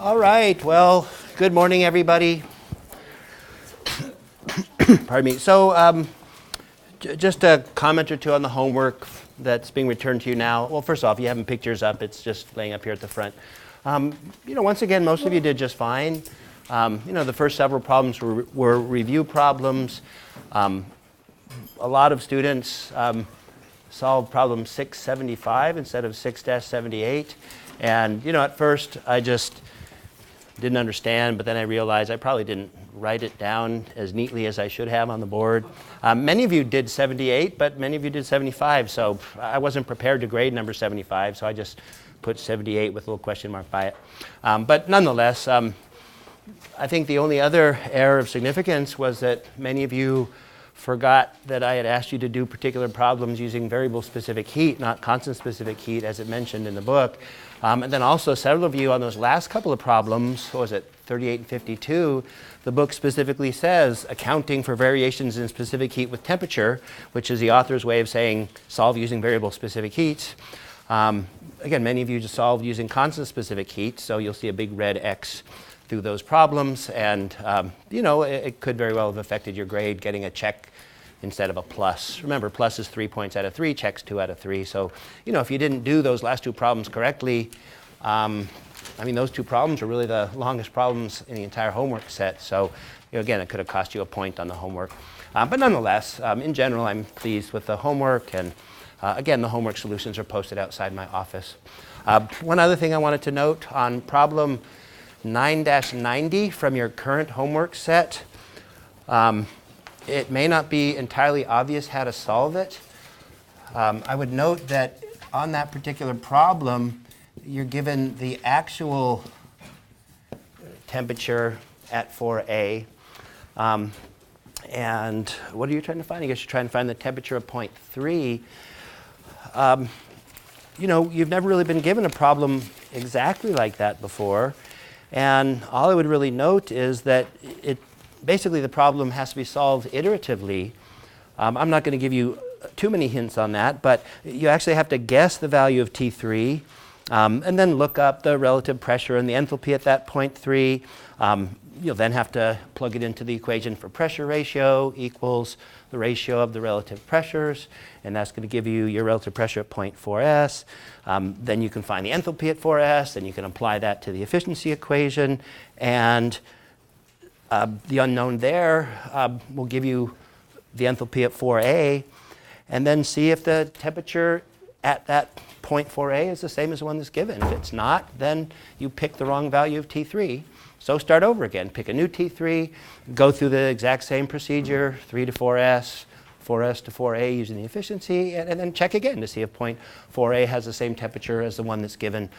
All right, well, good morning, everybody. Pardon me. So just a comment or two on the homework that's being returned to you now. Well, first off, you haven't picked yours up. It's just laying up here at the front. Once again, most of you did just fine. The first several problems were review problems. A lot of students solved problem 675 instead of 6-78. And, at first I just didn't understand, but then I realized I probably didn't write it down as neatly as I should have on the board. Many of you did 78, but many of you did 75, so I wasn't prepared to grade number 75, so I just put 78 with a little question mark by it. But nonetheless, I think the only other error of significance was that many of you forgot that I had asked you to do particular problems using variable specific heat, not constant specific heat, as it mentioned in the book. And then also several of you on those last couple of problems, what was it, 38 and 52, the book specifically says accounting for variations in specific heat with temperature, which is the author's way of saying solve using variable specific heat. Again, many of you just solved using constant specific heat, so you'll see a big red X through those problems, and it could very well have affected your grade, getting a check instead of a plus. Remember, plus is 3 points out of 3, checks 2 out of 3. So, if you didn't do those last two problems correctly, those two problems are really the longest problems in the entire homework set. So, again, it could have cost you a point on the homework. But nonetheless, in general, I'm pleased with the homework. And again, the homework solutions are posted outside my office. One other thing I wanted to note on problem 9-90 from your current homework set, it may not be entirely obvious how to solve it. I would note that on that particular problem, you're given the actual temperature at 4A. And what are you trying to find? I guess you're trying to find the temperature of point 3. You've never really been given a problem exactly like that before. And all I would really note is that basically the problem has to be solved iteratively. I'm not going to give you too many hints on that, but you actually have to guess the value of T3 and then look up the relative pressure and the enthalpy at that point 3. You'll then have to plug it into the equation for pressure ratio equals the ratio of the relative pressures, and that's going to give you your relative pressure at point 4S. Then you can find the enthalpy at 4S, and you can apply that to the efficiency equation, and the unknown there will give you the enthalpy at 4A, and then see if the temperature at that point 4A is the same as the one that's given. If it's not, then you pick the wrong value of T3. So start over again. Pick a new T3, go through the exact same procedure, 3 to 4S, 4S to 4A using the efficiency, and then check again to see if point 4A has the same temperature as the one that's given.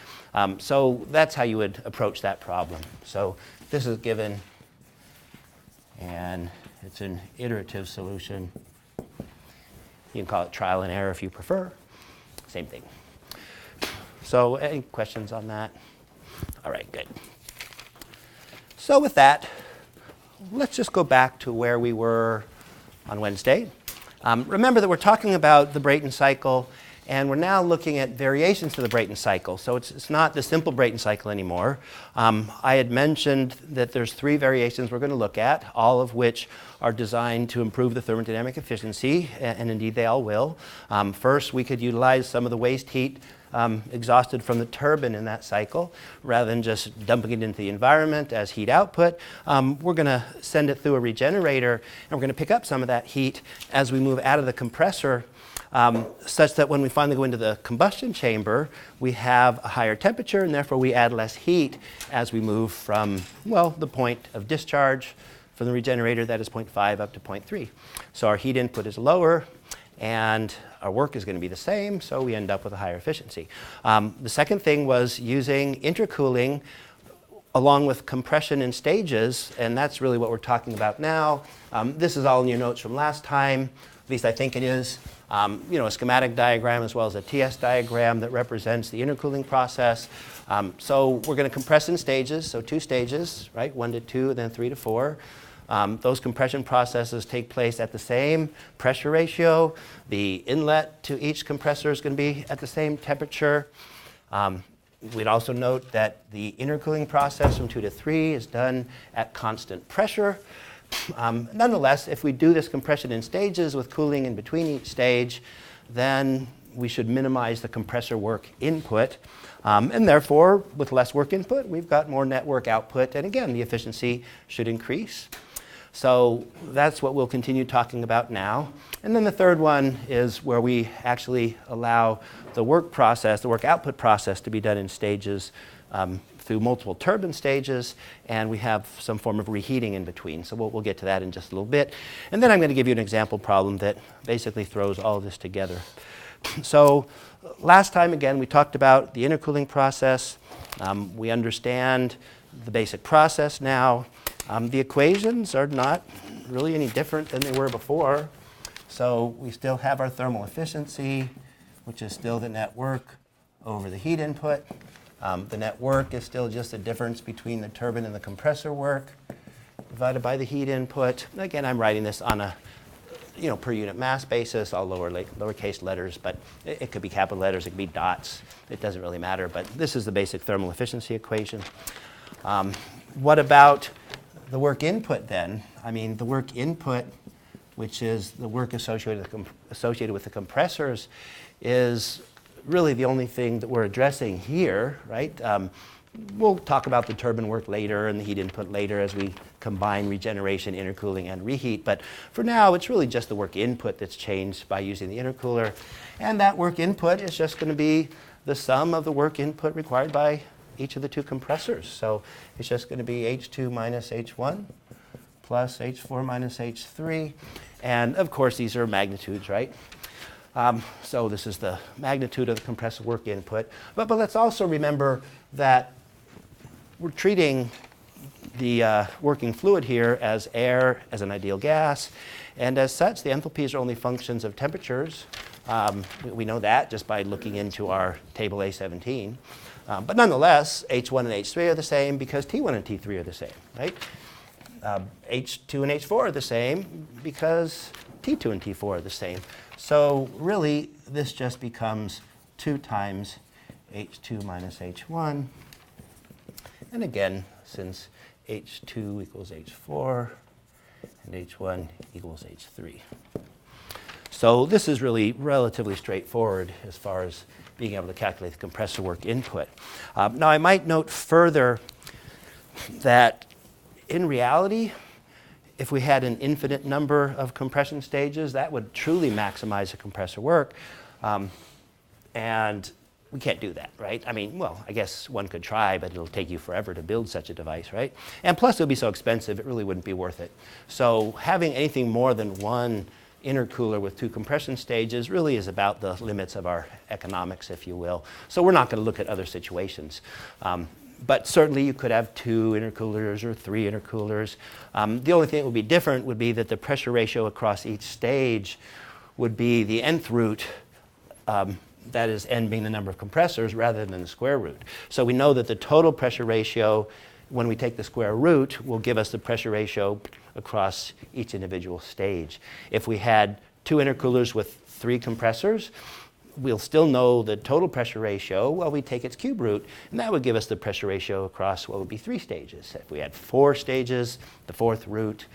So that's how you would approach that problem. So this is given, and it's an iterative solution. You can call it trial and error if you prefer. Same thing. So any questions on that? All right, good. So with that, let's just go back to where we were on Wednesday. Remember that we're talking about the Brayton cycle, and we're now looking at variations to the Brayton cycle. So it's not the simple Brayton cycle anymore. I had mentioned that there's 3 variations we're going to look at, all of which are designed to improve the thermodynamic efficiency, and indeed they all will. First, we could utilize some of the waste heat exhausted from the turbine in that cycle. Rather than just dumping it into the environment as heat output, we're going to send it through a regenerator, and we're going to pick up some of that heat as we move out of the compressor, such that when we finally go into the combustion chamber, we have a higher temperature, and therefore we add less heat as we move from, the point of discharge from the regenerator, that is 0.5 up to 0.3. So our heat input is lower, and our work is going to be the same, so we end up with a higher efficiency. The second thing was using intercooling along with compression in stages, and that's really what we're talking about now. This is all in your notes from last time, at least I think it is. A schematic diagram as well as a TS diagram that represents the intercooling process. So we're going to compress in stages, so 2 stages, right? 1 to 2, and then 3 to 4. Those compression processes take place at the same pressure ratio. The inlet to each compressor is going to be at the same temperature. We'd also note that the intercooling process from 2 to 3 is done at constant pressure. Nonetheless, if we do this compression in stages with cooling in between each stage, then we should minimize the compressor work input. And therefore, with less work input, we've got more net work output. And again, the efficiency should increase. So that's what we'll continue talking about now. And then the third one is where we actually allow the work process, the work output process, to be done in stages through multiple turbine stages, and we have some form of reheating in between. So we'll get to that in just a little bit. And then I'm going to give you an example problem that basically throws all of this together. So last time, again, we talked about the intercooling process. We understand the basic process now. The equations are not really any different than they were before. So we still have our thermal efficiency, which is still the net work over the heat input. The net work is still just the difference between the turbine and the compressor work divided by the heat input. Again, I'm writing this on a per unit mass basis, all lowercase letters, but it could be capital letters, it could be dots. It doesn't really matter, but this is the basic thermal efficiency equation. What about the work input then? I mean, the work input, which is the work associated with the compressors, is really the only thing that we're addressing here, right? We'll talk about the turbine work later and the heat input later as we combine regeneration, intercooling, and reheat. But for now, it's really just the work input that's changed by using the intercooler. And that work input is just going to be the sum of the work input required by each of the two compressors. So it's just going to be H2 minus H1 plus H4 minus H3. And of course, these are magnitudes, right? So this is the magnitude of the compressor work input. But let's also remember that we're treating the working fluid here as air, as an ideal gas. And as such, the enthalpies are only functions of temperatures. We know that just by looking into our table A17. But nonetheless, H1 and H3 are the same because T1 and T3 are the same, right? H2 and H4 are the same because T2 and T4 are the same. So really, this just becomes 2 times H2 minus H1. And again, since H2 equals H4 and H1 equals H3. So this is really relatively straightforward as far as being able to calculate the compressor work input. Now, I might note further that in reality, if we had an infinite number of compression stages, that would truly maximize the compressor work. And we can't do that, right? I mean, well, I guess one could try, but it'll take you forever to build such a device, right? And plus, it would be so expensive, it really wouldn't be worth it. So having anything more than one intercooler with 2 compression stages really is about the limits of our economics, if you will. So we're not going to look at other situations. But certainly you could have 2 intercoolers or 3 intercoolers. The only thing that would be different would be that the pressure ratio across each stage would be the nth root, that is n being the number of compressors, rather than the square root. So we know that the total pressure ratio, when we take the square root, will give us the pressure ratio across each individual stage. If we had 2 intercoolers with 3 compressors, we'll still know the total pressure ratio. Well, we take its cube root, and that would give us the pressure ratio across what would be 3 stages. If we had 4 stages, the 4th root.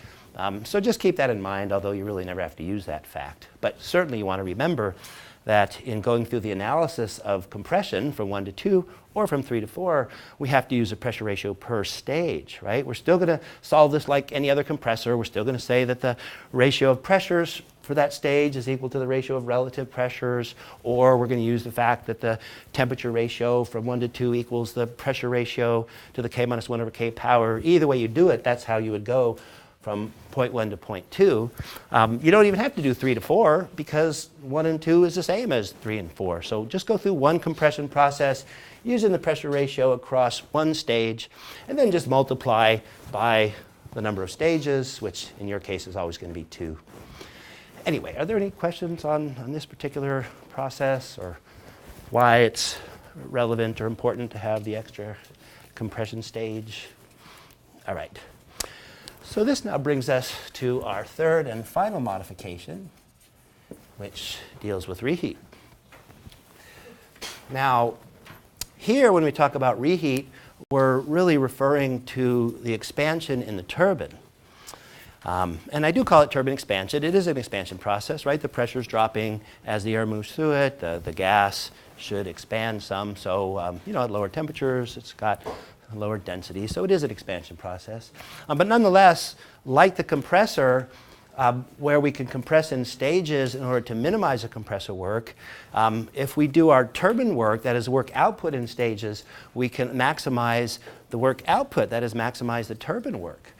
So just keep that in mind, although you really never have to use that fact. But certainly you want to remember that in going through the analysis of compression from 1 to 2 or from 3 to 4, we have to use a pressure ratio per stage, right? We're still going to solve this like any other compressor. We're still going to say that the ratio of pressures for that stage is equal to the ratio of relative pressures, or we're going to use the fact that the temperature ratio from 1 to 2 equals the pressure ratio to the K minus 1 over K power. Either way you do it, that's how you would go from point 1 to point 2. You don't even have to do 3 to 4 because 1 and 2 is the same as 3 and 4. So just go through one compression process using the pressure ratio across one stage, and then just multiply by the number of stages, which in your case is always going to be 2. Anyway, are there any questions on this particular process or why it's relevant or important to have the extra compression stage? All right. So this now brings us to our third and final modification, which deals with reheat. Now, Here, when we talk about reheat, we're really referring to the expansion in the turbine. And I do call it turbine expansion. It is an expansion process, right? The pressure is dropping as the air moves through it. The gas should expand some. So, at lower temperatures, it's got lower density. So it is an expansion process. But nonetheless, like the compressor, where we can compress in stages in order to minimize the compressor work, if we do our turbine work, that is work output in stages, we can maximize the work output, that is maximize the turbine work.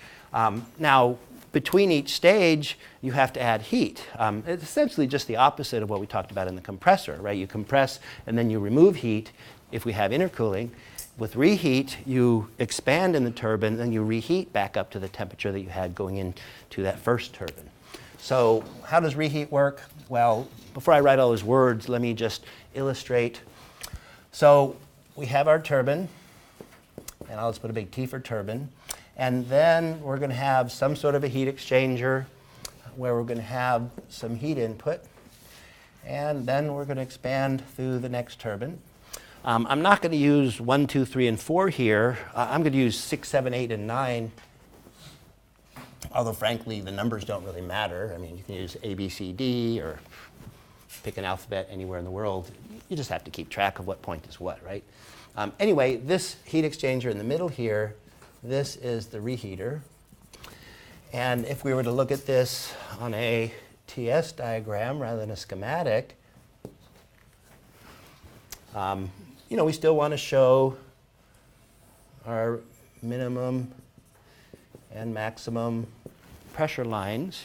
Now, between each stage, you have to add heat. It's essentially just the opposite of what we talked about in the compressor, right? You compress and then you remove heat if we have intercooling. With reheat, you expand in the turbine, then you reheat back up to the temperature that you had going into that first turbine. So how does reheat work? Well, before I write all those words, let me just illustrate. So we have our turbine, and I'll just put a big T for turbine. And then we're going to have some sort of a heat exchanger where we're going to have some heat input. And then we're going to expand through the next turbine. I'm not going to use 1, 2, 3, and 4 here. I'm going to use 6, 7, 8, and 9. Although, frankly, the numbers don't really matter. I mean, you can use A, B, C, D, or pick an alphabet anywhere in the world. You just have to keep track of what point is what, right? Anyway, this heat exchanger in the middle here, this is the reheater. And if we were to look at this on a TS diagram rather than a schematic, we still want to show our minimum and maximum pressure lines.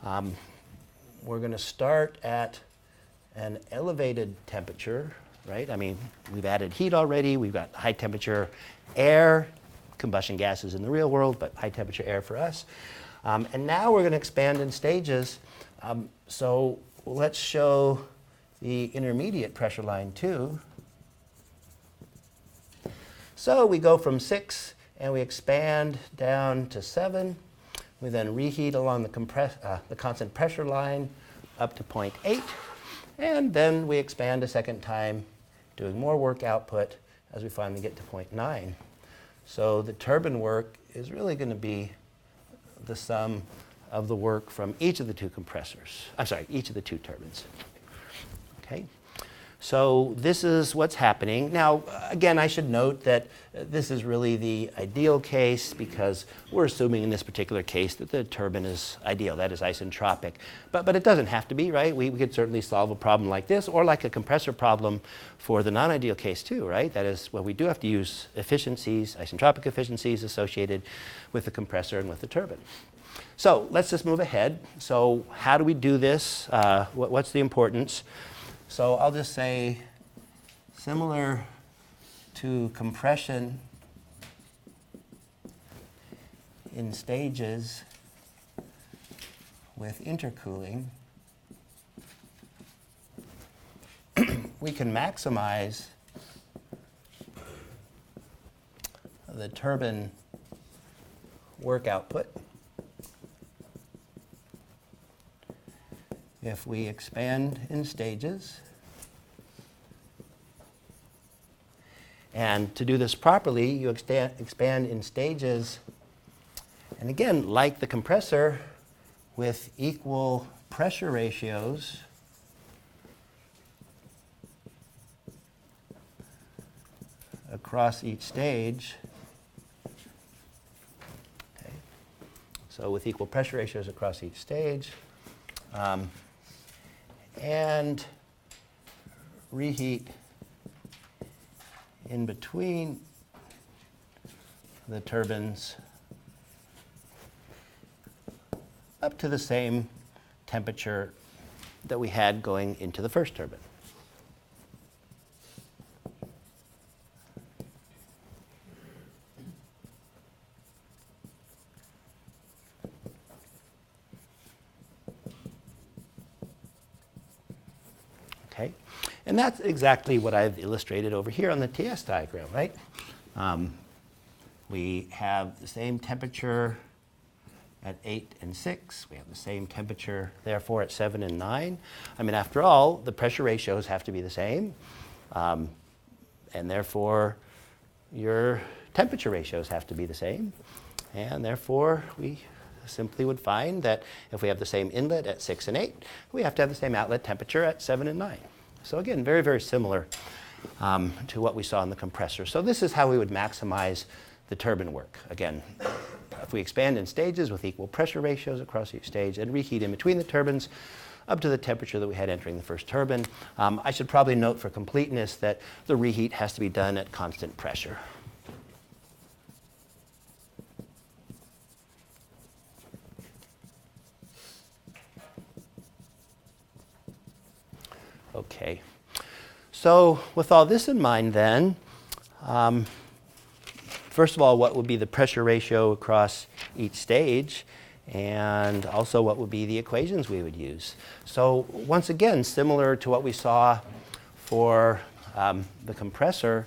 We're going to start at an elevated temperature, right? I mean, we've added heat already. We've got high temperature air, combustion gases in the real world, but high temperature air for us. And now we're going to expand in stages. So let's show the intermediate pressure line too. So we go from 6 and we expand down to 7. We then reheat along the constant pressure line up to 0.8. And then we expand a second time, doing more work output as we finally get to 0.9. So the turbine work is really going to be the sum of the work from each of the two compressors. I'm sorry, each of the two turbines. Okay? So this is what's happening. Now, again, I should note that this is really the ideal case because we're assuming in this particular case that the turbine is ideal, that is isentropic. But it doesn't have to be, right? We could certainly solve a problem like this or like a compressor problem for the non-ideal case too, right? That is, well, we do have to use efficiencies, isentropic efficiencies associated with the compressor and with the turbine. So let's just move ahead. So how do we do this? What's the importance? So I'll just say, similar to compression in stages with intercooling, we can maximize the turbine work output if we expand in stages. And to do this properly, you expand in stages, and again, like the compressor, with equal pressure ratios across each stage. Okay. So with equal pressure ratios across each stage. And reheat in between the turbines up to the same temperature that we had going into the first turbine. Okay, and that's exactly what I've illustrated over here on the TS diagram, right? We have the same temperature at 8 and 6. We have the same temperature, therefore, at 7 and 9. I mean, after all, the pressure ratios have to be the same. And therefore, your temperature ratios have to be the same. And therefore, we simply would find that if we have the same inlet at 6 and 8, we have to have the same outlet temperature at 7 and 9. So again, very, very similar to what we saw in the compressor. So this is how we would maximize the turbine work. Again, if we expand in stages with equal pressure ratios across each stage and reheat in between the turbines up to the temperature that we had entering the first turbine. I should probably note for completeness that the reheat has to be done at constant pressure. Okay, so with all this in mind then, first of all, what would be the pressure ratio across each stage, and also what would be the equations we would use. So once again, similar to what we saw for the compressor,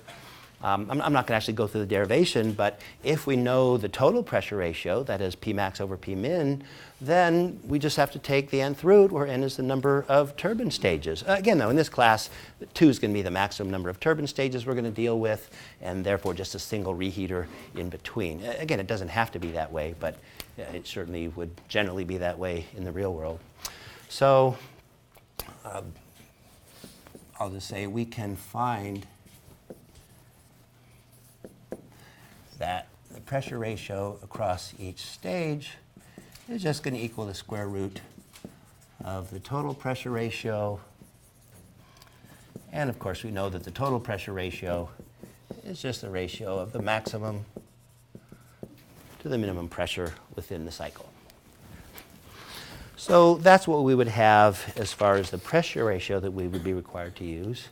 I'm not going to actually go through the derivation, but if we know the total pressure ratio, that is P max over P min, then we just have to take the nth root, where n is the number of turbine stages. Again, though, in this class, 2 is going to be the maximum number of turbine stages we're going to deal with, and therefore just a single reheater in between. Again, it doesn't have to be that way, but it certainly would generally be that way in the real world. So I'll just say we can find that the pressure ratio across each stage is just going to equal the square root of the total pressure ratio. And of course, we know that the total pressure ratio is just the ratio of the maximum to the minimum pressure within the cycle. So that's what we would have as far as the pressure ratio that we would be required to use.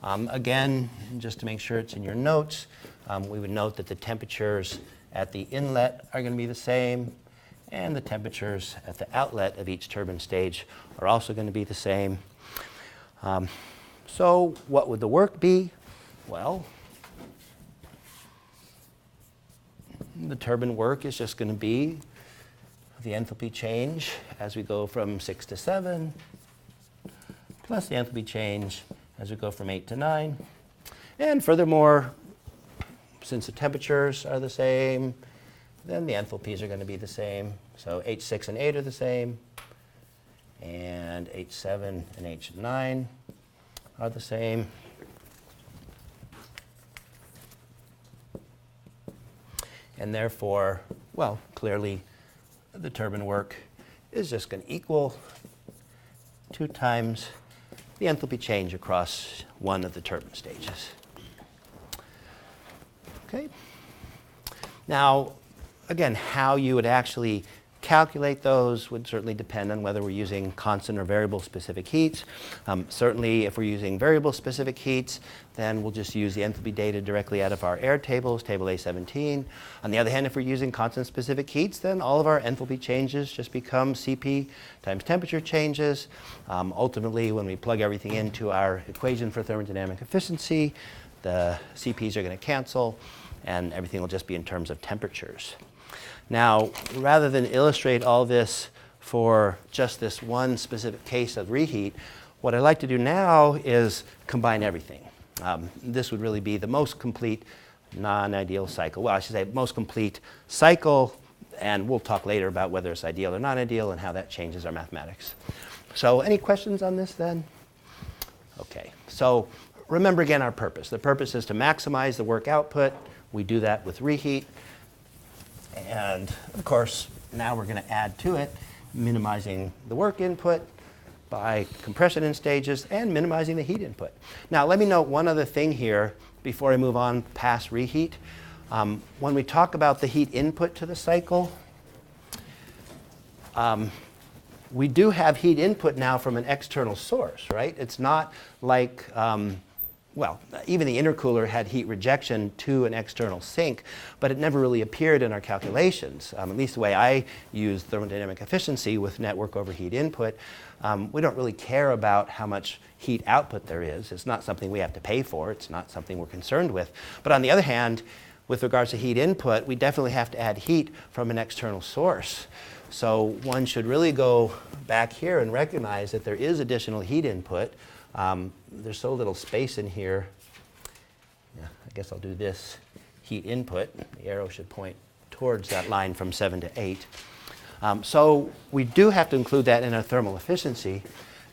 Again, just to make sure it's in your notes, we would note that the temperatures at the inlet are going to be the same, and the temperatures at the outlet of each turbine stage are also going to be the same. So what would the work be? Well, the turbine work is just going to be the enthalpy change as we go from 6 to 7, plus the enthalpy change as we go from 8 to 9. And furthermore, since the temperatures are the same, then the enthalpies are going to be the same. So H6 and 8 are the same, and H7 and H9 are the same. And therefore, well, clearly the turbine work is just going to equal 2 times the enthalpy change across one of the turbine stages. Okay. Now, again, how you would actually calculate those would certainly depend on whether we're using constant or variable specific heats. Certainly, if we're using variable specific heats, then we'll just use the enthalpy data directly out of our air tables, table A17. On the other hand, if we're using constant specific heats, then all of our enthalpy changes just become Cp times temperature changes. Ultimately, when we plug everything into our equation for thermodynamic efficiency, the Cp's are going to cancel, and everything will just be in terms of temperatures. Now, rather than illustrate all this for just this one specific case of reheat, what I'd like to do now is combine everything. This would really be the most complete non-ideal cycle. Well, I should say most complete cycle, and we'll talk later about whether it's ideal or non-ideal and how that changes our mathematics. So any questions on this then? Okay, so remember again our purpose. The purpose is to maximize the work output. We do that with reheat. And of course, now we're going to add to it, minimizing the work input by compression in stages and minimizing the heat input. Now, let me note one other thing here before I move on past reheat. When we talk about the heat input to the cycle, we do have heat input now from an external source, right? It's not like well, even the intercooler had heat rejection to an external sink, but it never really appeared in our calculations. At least the way I use thermodynamic efficiency with network over heat input, we don't really care about how much heat output there is. It's not something we have to pay for. It's not something we're concerned with. But on the other hand, with regards to heat input, we definitely have to add heat from an external source. So one should really go back here and recognize that there is additional heat input. There's so little space in here Yeah, I guess I'll do this heat input. The arrow should point towards that line from 7 to 8. So we do have to include that in our thermal efficiency.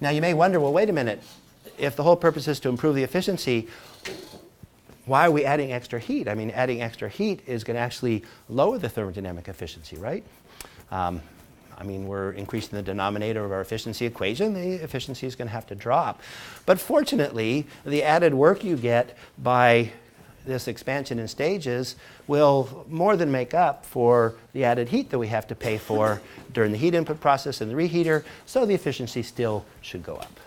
Now you may wonder, well, wait a minute. If the whole purpose is to improve the efficiency, why are we adding extra heat? I mean, adding extra heat is going to actually lower the thermodynamic efficiency, right? I mean, we're increasing the denominator of our efficiency equation. The efficiency is going to have to drop. But fortunately, the added work you get by this expansion in stages will more than make up for the added heat that we have to pay for during the heat input process in the reheater, so the efficiency still should go up.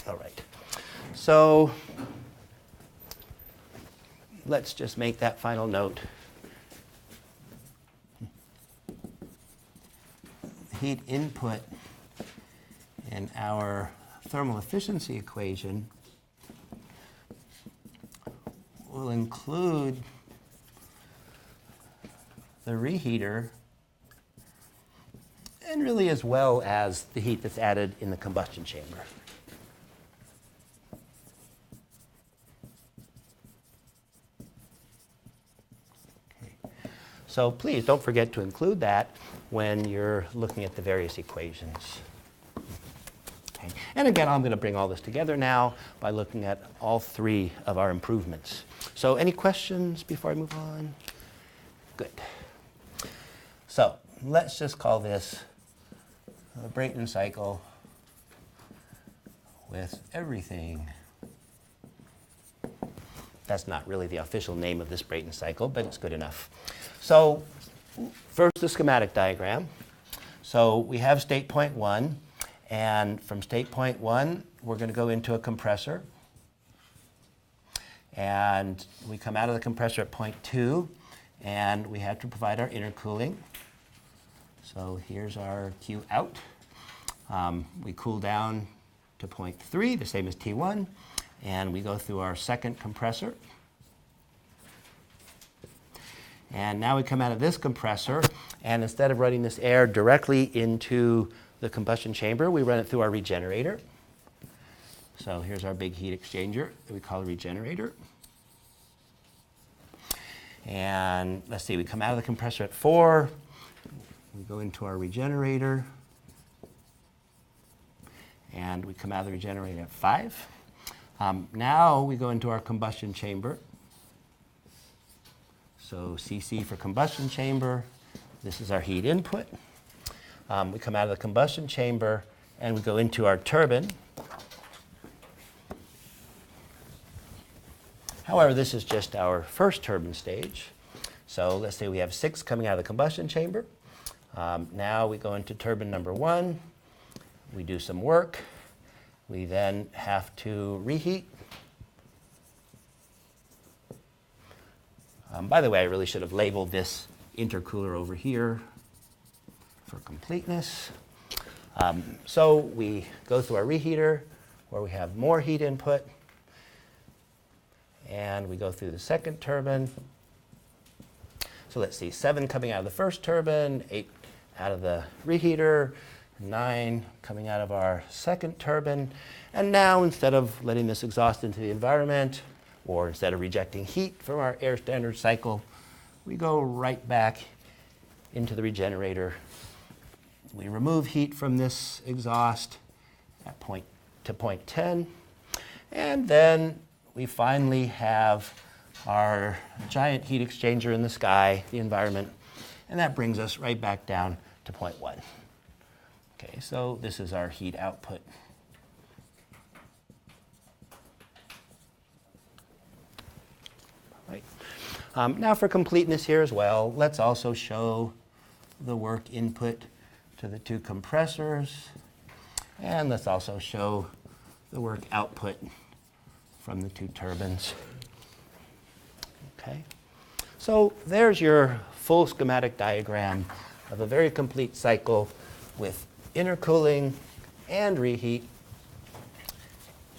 All right. So let's just make that final note. Heat input in our thermal efficiency equation will include the reheater and really as well as the heat that's added in the combustion chamber. Okay. So please don't forget to include that when you're looking at the various equations. Okay. And again, I'm going to bring all this together now by looking at all three of our improvements. So any questions before I move on? Good. So let's just call this a Brayton cycle with everything. That's not really the official name of this Brayton cycle, but it's good enough. So first, the schematic diagram. So we have state point 1, and from state point 1, we're going to go into a compressor. And we come out of the compressor at point 2, and we have to provide our intercooling. So here's our Q out. We cool down to point 3, the same as T1, and we go through our second compressor. And now we come out of this compressor, and instead of running this air directly into the combustion chamber, we run it through our regenerator. So here's our big heat exchanger that we call a regenerator. And let's see, we come out of the compressor at 4, we go into our regenerator, and we come out of the regenerator at 5. Now we go into our combustion chamber. So CC for combustion chamber. This is our heat input. We come out of the combustion chamber and we go into our turbine. However, this is just our first turbine stage. So let's say we have 6 coming out of the combustion chamber. Now we go into turbine number 1. We do some work. We then have to reheat. By the way, I really should have labeled this intercooler over here for completeness. So we go through our reheater where we have more heat input. And we go through the second turbine. So let's see, 7 coming out of the first turbine, 8 out of the reheater, 9 coming out of our second turbine. And now, instead of letting this exhaust into the environment, or instead of rejecting heat from our air standard cycle, we go right back into the regenerator. We remove heat from this exhaust at point 10. And then we finally have our giant heat exchanger in the sky, the environment, and that brings us right back down to point 1. Okay, so this is our heat output. Right. Now for completeness here as well, let's also show the work input to the 2 compressors, and let's also show the work output from the 2 turbines. Okay, so there's your full schematic diagram of a very complete cycle with intercooling and reheat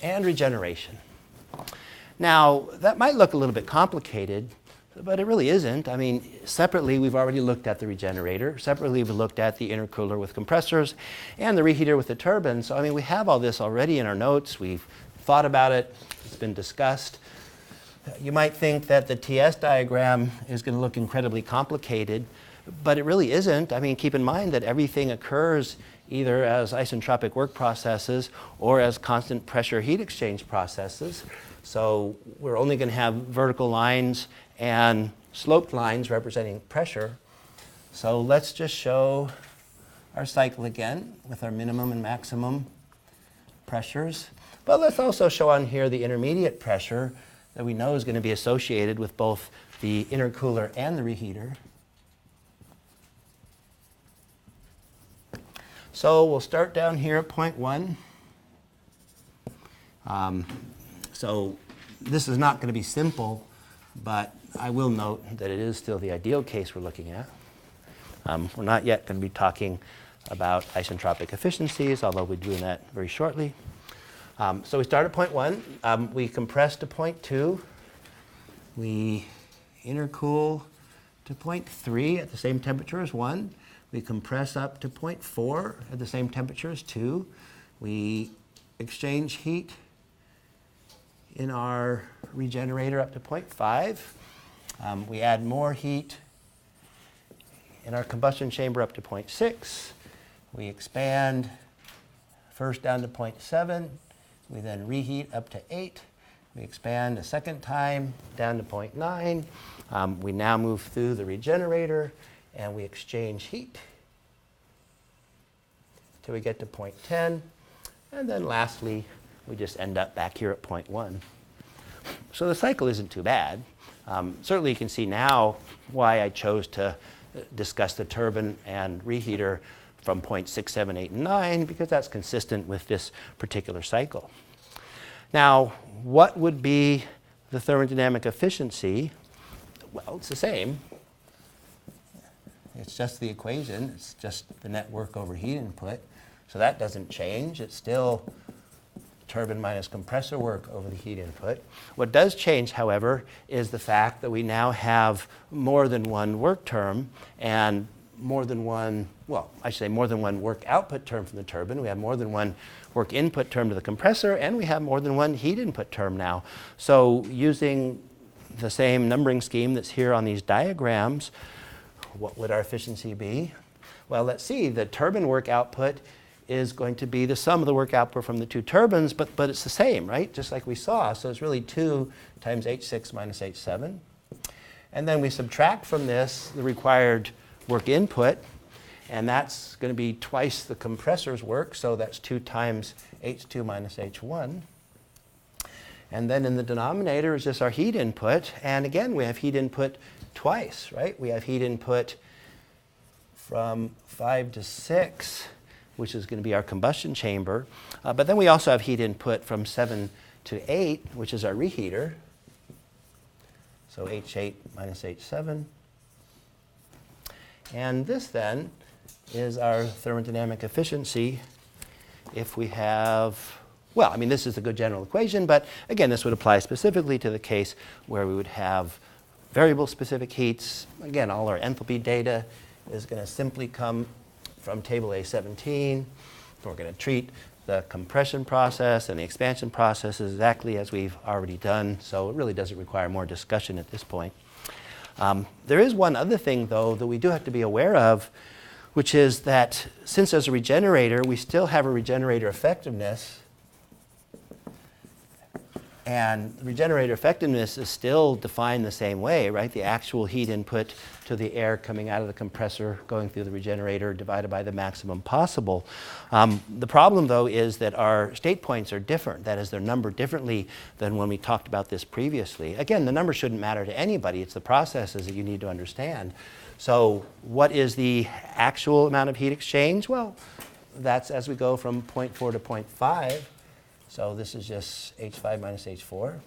and regeneration. Now, that might look a little bit complicated, but it really isn't. I mean, separately, we've already looked at the regenerator. Separately, we've looked at the intercooler with compressors and the reheater with the turbine. So, I mean, we have all this already in our notes. We've thought about it. It's been discussed. You might think that the TS diagram is going to look incredibly complicated, but it really isn't. I mean, keep in mind that everything occurs either as isentropic work processes or as constant pressure heat exchange processes. So we're only going to have vertical lines and sloped lines representing pressure. So let's just show our cycle again with our minimum and maximum pressures. But let's also show on here the intermediate pressure that we know is going to be associated with both the intercooler and the reheater. So we'll start down here at point 1. So this is not going to be simple, but I will note that it is still the ideal case we're looking at. We're not yet going to be talking about isentropic efficiencies, although we're doing that very shortly. So we start at point 1. We compress to point 2. We intercool to point 3 at the same temperature as 1. We compress up to point 4 at the same temperature as 2. We exchange heat in our regenerator up to point 5. We add more heat in our combustion chamber up to point 6. We expand first down to point 7. We then reheat up to 8. We expand a second time down to point 9. We now move through the regenerator and we exchange heat till we get to point 10. And then lastly, we just end up back here at point 1. So the cycle isn't too bad. Certainly you can see now why I chose to discuss the turbine and reheater from point 6, 7, 8, and 9, because that's consistent with this particular cycle. Now, what would be the thermodynamic efficiency? Well, it's the same. It's just the equation. It's just the net work over heat input. So that doesn't change. It's still turbine minus compressor work over the heat input. What does change, however, is the fact that we now have more than one work term and more than one, well, I should say more than one work output term from the turbine. We have more than one work input term to the compressor, and we have more than one heat input term now. So using the same numbering scheme that's here on these diagrams, what would our efficiency be? Well, let's see. The turbine work output is going to be the sum of the work output from the two turbines, but it's the same, right? Just like we saw. So it's really 2 times H6 minus H7. And then we subtract from this the required work input, and that's going to be twice the compressor's work, so that's 2 times H2 minus H1. And then in the denominator is just our heat input, and again we have heat input twice, right? We have heat input from 5 to 6, which is going to be our combustion chamber, but then we also have heat input from 7 to 8, which is our reheater. So H8 minus H7. And this then is our thermodynamic efficiency if we have, well, I mean, this is a good general equation, but again, this would apply specifically to the case where we would have variable specific heats. Again, all our enthalpy data is going to simply come from table A17. We're going to treat the compression process and the expansion process exactly as we've already done, so it really doesn't require more discussion at this point. There is one other thing, though, that we do have to be aware of, which is that since there's a regenerator, we still have a regenerator effectiveness. And regenerator effectiveness is still defined the same way, right? The actual heat input to the air coming out of the compressor going through the regenerator divided by the maximum possible. The problem, though, is that our state points are different. That is, they're numbered differently than when we talked about this previously. Again, the number shouldn't matter to anybody. It's the processes that you need to understand. So what is the actual amount of heat exchange? Well, that's as we go from point 4 to point 5. So this is just H5 minus H4.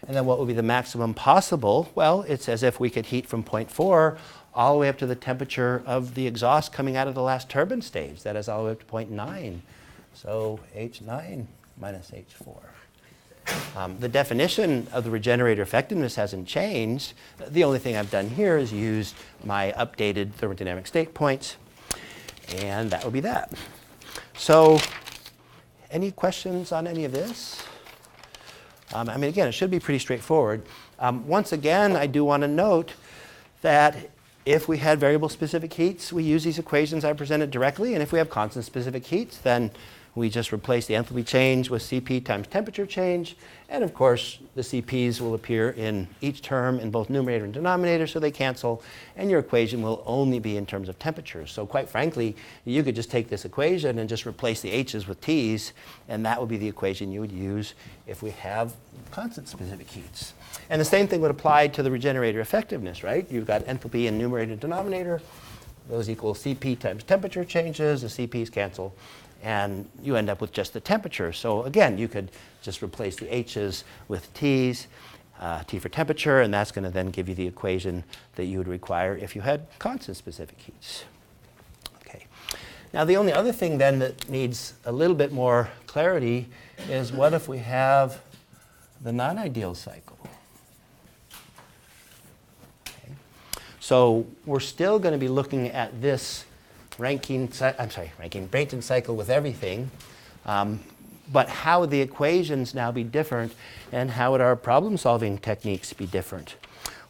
And then what would be the maximum possible? Well, it's as if we could heat from point 4 all the way up to the temperature of the exhaust coming out of the last turbine stage. That is all the way up to point 9. So H9 minus H4. The definition of the regenerator effectiveness hasn't changed. The only thing I've done here is used my updated thermodynamic state points. And that would be that. So any questions on any of this? I mean, again, it should be pretty straightforward. Once again, I do want to note that if we had variable specific heats, we use these equations I presented directly, and if we have constant specific heats, then we just replace the enthalpy change with Cp times temperature change, and of course the Cp's will appear in each term in both numerator and denominator, so they cancel, and your equation will only be in terms of temperatures. So quite frankly, you could just take this equation and just replace the h's with t's, and that would be the equation you would use if we have constant specific heats. And the same thing would apply to the regenerator effectiveness, right? You've got enthalpy in numerator and denominator. Those equal Cp times temperature changes. The Cp's cancel, and you end up with just the temperature. So again, you could just replace the h's with t's, T for temperature, and that's going to then give you the equation that you would require if you had constant specific heats. Okay. Now the only other thing then that needs a little bit more clarity is what if we have the non-ideal cycle? Okay. So we're still going to be looking at this Brayton cycle with everything, but how would the equations now be different, and how would our problem-solving techniques be different?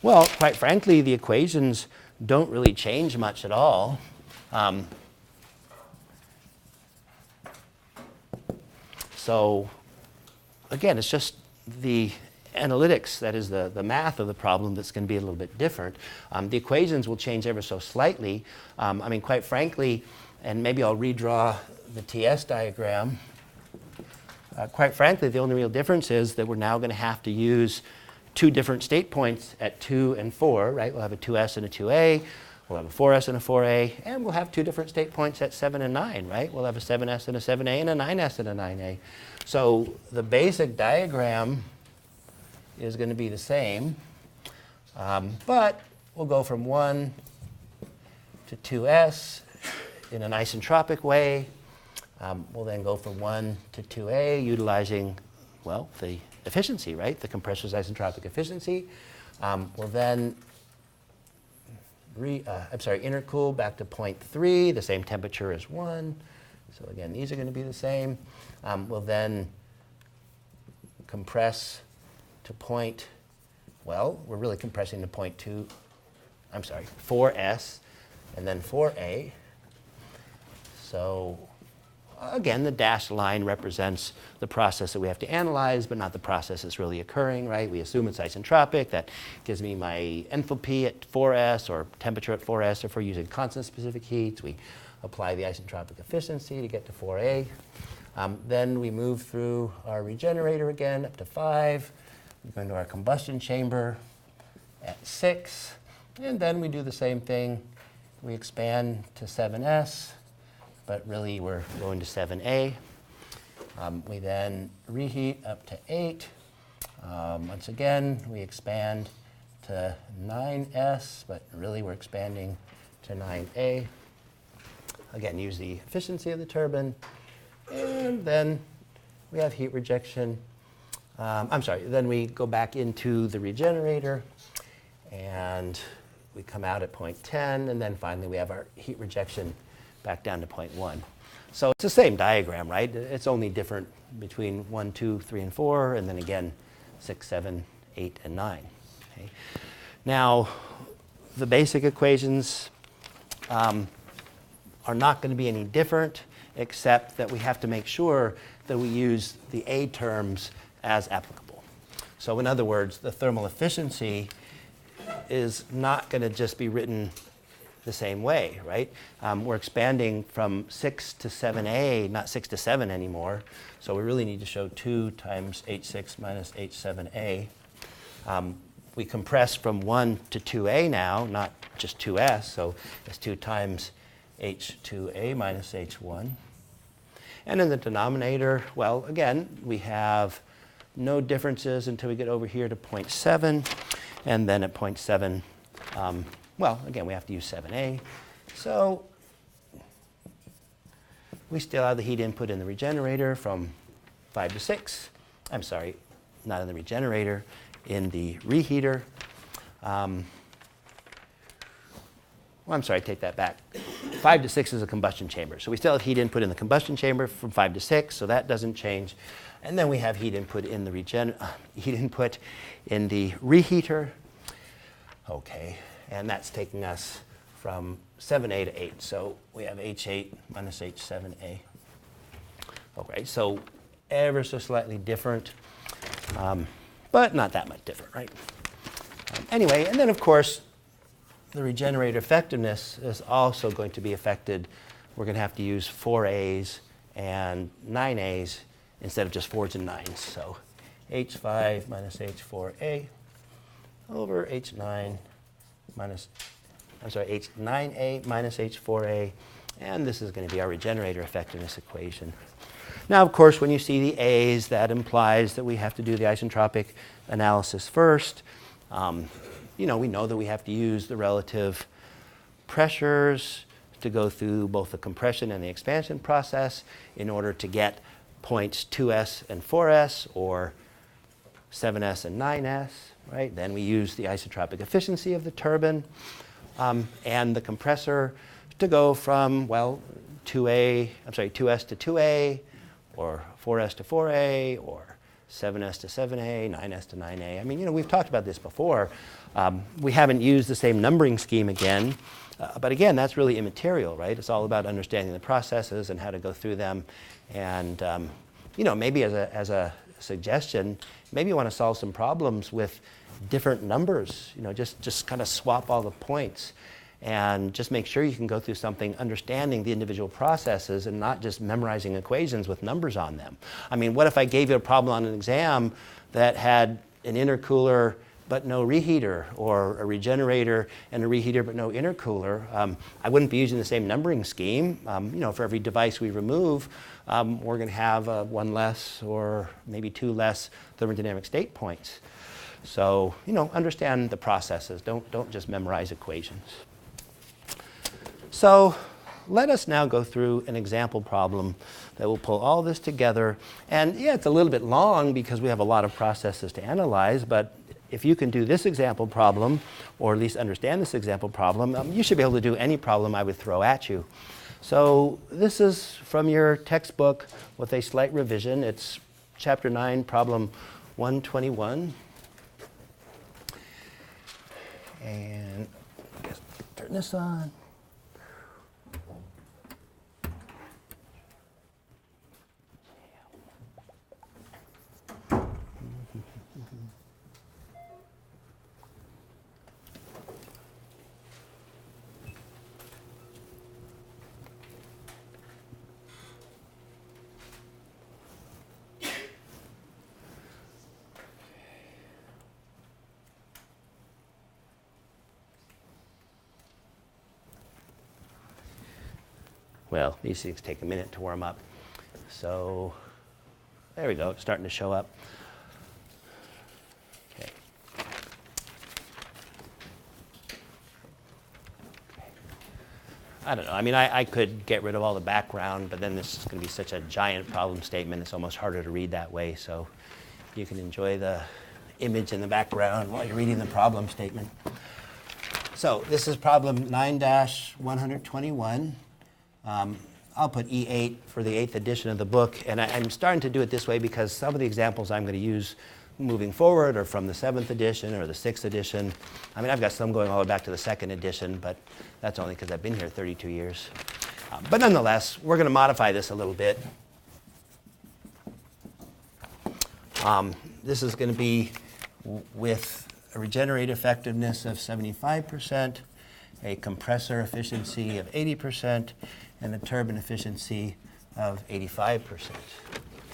Well, quite frankly, the equations don't really change much at all. So again, it's just the analytics, that is the math of the problem, that's going to be a little bit different. The equations will change ever so slightly. I mean, quite frankly, and maybe I'll redraw the TS diagram. Quite frankly, the only real difference is that we're now going to have to use two different state points at 2 and 4, right? We'll have a 2s and a 2a. We'll have a 4s and a 4a. And we'll have two different state points at 7 and 9, right? We'll have a 7s and a 7a and a 9s and a 9a. So the basic diagram is going to be the same, but we'll go from 1 to 2s in an isentropic way. We'll then go from 1 to 2a utilizing, well, the efficiency, right? The compressor's isentropic efficiency. We'll then intercool back to 0.3, the same temperature as 1. So again, these are going to be the same. We'll then compress to we're really compressing to 4s and then 4a. So again, the dashed line represents the process that we have to analyze, but not the process that's really occurring, right? We assume it's isentropic. That gives me my enthalpy at 4s or temperature at 4s. If we're using constant specific heats, we apply the isentropic efficiency to get to 4a. Then we move through our regenerator again up to 5. We go into our combustion chamber at 6. And then we do the same thing. We expand to 7s, but really we're going to 7a. We then reheat up to 8. Once again, we expand to 9s, but really we're expanding to 9a. Again, use the efficiency of the turbine. And then we have heat rejection. Then we go back into the regenerator, and we come out at 0.10, and then finally we have our heat rejection back down to 0.1. So it's the same diagram, right? It's only different between 1, 2, 3, and 4, and then again 6, 7, 8, and 9. Okay. Now, the basic equations are not going to be any different, except that we have to make sure that we use the A terms as applicable. So in other words, the thermal efficiency is not going to just be written the same way, right? We're expanding from 6 to 7a, not 6 to 7 anymore. So we really need to show 2 times h6 minus h7a. We compress from 1 to 2a now, not just 2s, so it's 2 times h2a minus h1. And in the denominator, well, again, we have no differences until we get over here to 0.7. And then at 0.7, well, again, we have to use 7a. So we still have the heat input in the regenerator from 5 to 6. I'm sorry, not in the regenerator, in the reheater. well, I'm sorry, take that back. 5 to 6 is a combustion chamber. So we still have heat input in the combustion chamber from 5 to 6, so that doesn't change. And then we have heat input in the reheater. Okay, and that's taking us from 7A to 8. So we have H8 minus H7A. Okay, so ever so slightly different, but not that much different, right? Anyway, and then of course, the regenerator effectiveness is also going to be affected. We're going to have to use 4A's and 9A's instead of just 4's and 9's. So H5 minus H4A over H9 minus, H9A minus H4A. And this is going to be our regenerator effectiveness equation. Now, of course, when you see the A's, that implies that we have to do the isentropic analysis first. We know that we have to use the relative pressures to go through both the compression and the expansion process in order to get points 2s and 4s or 7s and 9s, right? Then we use the isentropic efficiency of the turbine and the compressor to go from, well, 2s to 2a or 4s to 4a or 7s to 7a, 9s to 9a. I mean, we've talked about this before. We haven't used the same numbering scheme again, but again, that's really immaterial, right? It's all about understanding the processes and how to go through them. And maybe as a suggestion, maybe you want to solve some problems with different numbers. Just kind of swap all the points and just make sure you can go through something understanding the individual processes and not just memorizing equations with numbers on them. I mean, what if I gave you a problem on an exam that had an intercooler but no reheater, or a regenerator and a reheater but no intercooler? I wouldn't be using the same numbering scheme. For every device we remove, we're going to have one less or maybe two less thermodynamic state points. So, understand the processes. Don't just memorize equations. So let us now go through an example problem that will pull all this together. And yeah, it's a little bit long because we have a lot of processes to analyze, but if you can do this example problem, or at least understand this example problem, you should be able to do any problem I would throw at you. So this is from your textbook with a slight revision. It's Chapter 9, Problem 121. And just turn this on. Well, these things take a minute to warm up. So there we go, it's starting to show up. Okay. I don't know, I mean, I could get rid of all the background, but then this is going to be such a giant problem statement, it's almost harder to read that way. So you can enjoy the image in the background while you're reading the problem statement. So this is problem 9-121. I'll put E8 for the 8th edition of the book, and I'm starting to do it this way because some of the examples I'm going to use moving forward are from the 7th edition or the 6th edition. I mean, I've got some going all the way back to the 2nd edition, but that's only because I've been here 32 years. But nonetheless, we're going to modify this a little bit. This is going to be with a regenerator effectiveness of 75%, a compressor efficiency of 80%, and a turbine efficiency of 85%.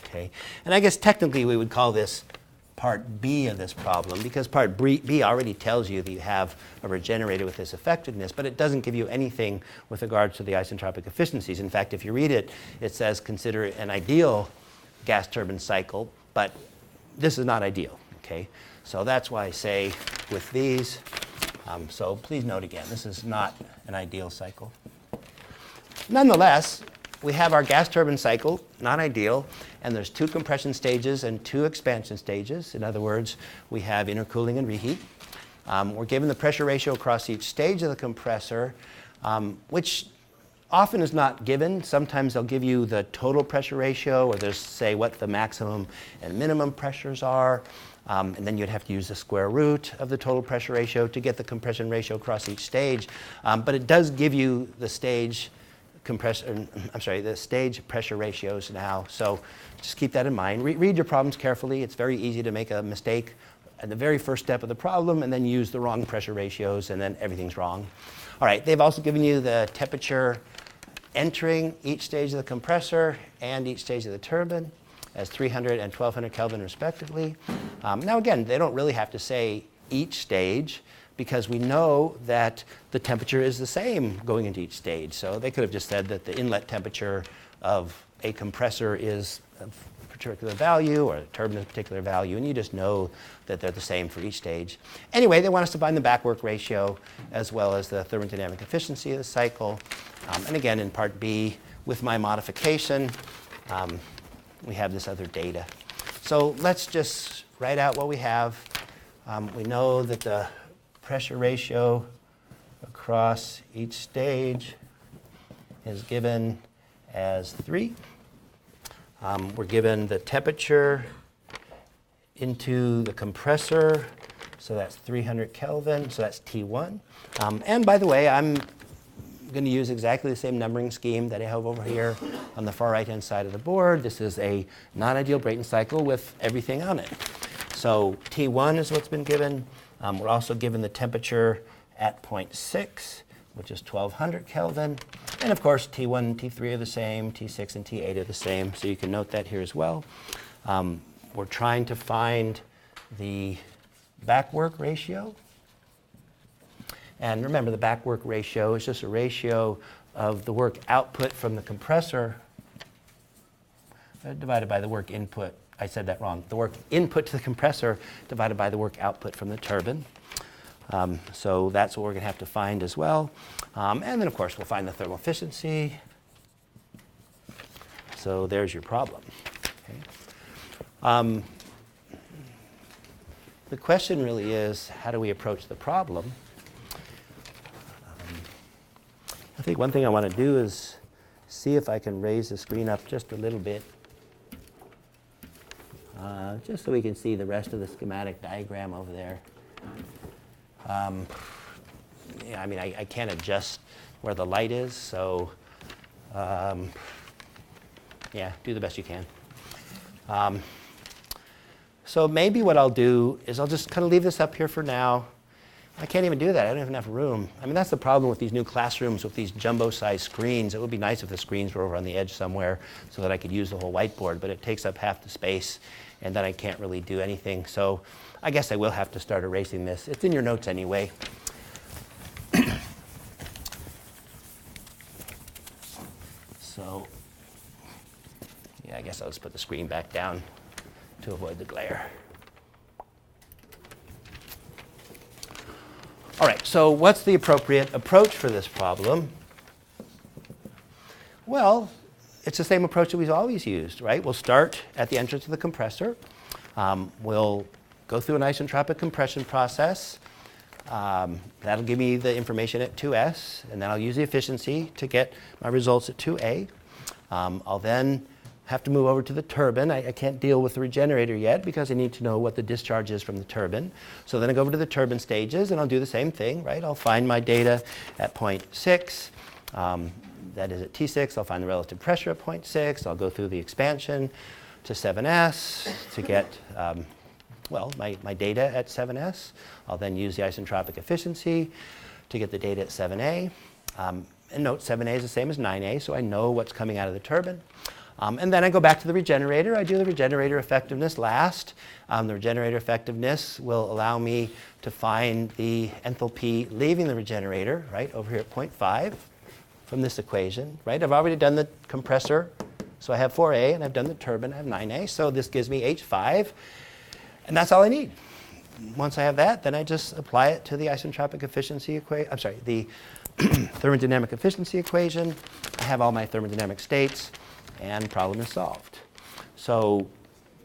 Okay? And I guess technically we would call this part B of this problem, because part B already tells you that you have a regenerator with this effectiveness, but it doesn't give you anything with regards to the isentropic efficiencies. In fact, if you read it, it says consider an ideal gas turbine cycle, but this is not ideal. Okay? So that's why I say with these, so please note again, this is not an ideal cycle. Nonetheless, we have our gas turbine cycle, not ideal, and there's 2 compression stages and 2 expansion stages. In other words, we have intercooling and reheat. We're given the pressure ratio across each stage of the compressor. which often is not given. Sometimes they'll give you the total pressure ratio, or they'll say what the maximum and minimum pressures are. And then you'd have to use the square root of the total pressure ratio to get the compression ratio across each stage. But it does give you the stage the stage pressure ratios now. So just keep that in mind. Read your problems carefully. It's very easy to make a mistake at the very first step of the problem and then use the wrong pressure ratios, and then everything's wrong. All right, they've also given you the temperature entering each stage of the compressor and each stage of the turbine as 300 and 1200 Kelvin respectively. Now again, they don't really have to say each stage, because we know that the temperature is the same going into each stage. So they could have just said that the inlet temperature of a compressor is a particular value, or a turbine is a particular value, and you just know that they're the same for each stage. Anyway, they want us to find the back work ratio as well as the thermodynamic efficiency of the cycle. And again, in part B, with my modification, we have this other data. So let's just write out what we have. We know that the pressure ratio across each stage is given as 3. We're given the temperature into the compressor, so that's 300 Kelvin, so that's T1. And by the way, I'm going to use exactly the same numbering scheme that I have over here on the far right-hand side of the board. This is a non-ideal Brayton cycle with everything on it. So T1 is what's been given. We're also given the temperature at 0.6, which is 1200 Kelvin. And of course, T1 and T3 are the same, T6 and T8 are the same, so you can note that here as well. We're trying to find the back work ratio. And remember, the back work ratio is just a ratio of the work output from the compressor divided by the work input. I said that wrong. The work input to the compressor divided by the work output from the turbine. So that's what we're going to have to find as well. And then, of course, we'll find the thermal efficiency. So there's your problem. Okay. The question really is, how do we approach the problem? I think one thing I want to do is see if I can raise the screen up just a little bit, just so we can see the rest of the schematic diagram over there. Yeah, I mean, I can't adjust where the light is, so yeah, do the best you can. So maybe what I'll do is I'll just kind of leave this up here for now. I can't even do that. I don't have enough room. I mean, that's the problem with these new classrooms with these jumbo-sized screens. It would be nice if the screens were over on the edge somewhere so that I could use the whole whiteboard, but it takes up half the space, and then I can't really do anything. So I guess I will have to start erasing this. It's in your notes anyway. So yeah, I guess I'll just put the screen back down to avoid the glare. All right, so what's the appropriate approach for this problem? Well, it's the same approach that we've always used, right? We'll start at the entrance of the compressor. We'll go through an isentropic compression process. That'll give me the information at 2s, and then I'll use the efficiency to get my results at 2a. I'll then have to move over to the turbine. I can't deal with the regenerator yet because I need to know what the discharge is from the turbine. So then I go over to the turbine stages, and I'll do the same thing, right? I'll find my data at 0.6. That is at T6. I'll find the relative pressure at 0.6. I'll go through the expansion to 7s to get well, my data at 7s. I'll then use the isentropic efficiency to get the data at 7a. And note 7a is the same as 9a, so I know what's coming out of the turbine. And then I go back to the regenerator. I do the regenerator effectiveness last. The regenerator effectiveness will allow me to find the enthalpy leaving the regenerator, right, over here at 0.5 from this equation, right? I've already done the compressor, so I have 4a, and I've done the turbine, I have 9a. So this gives me H5, and that's all I need. Once I have that, then I just apply it to the isentropic efficiency equation. I'm sorry, the thermodynamic efficiency equation. I have all my thermodynamic states, and problem is solved. So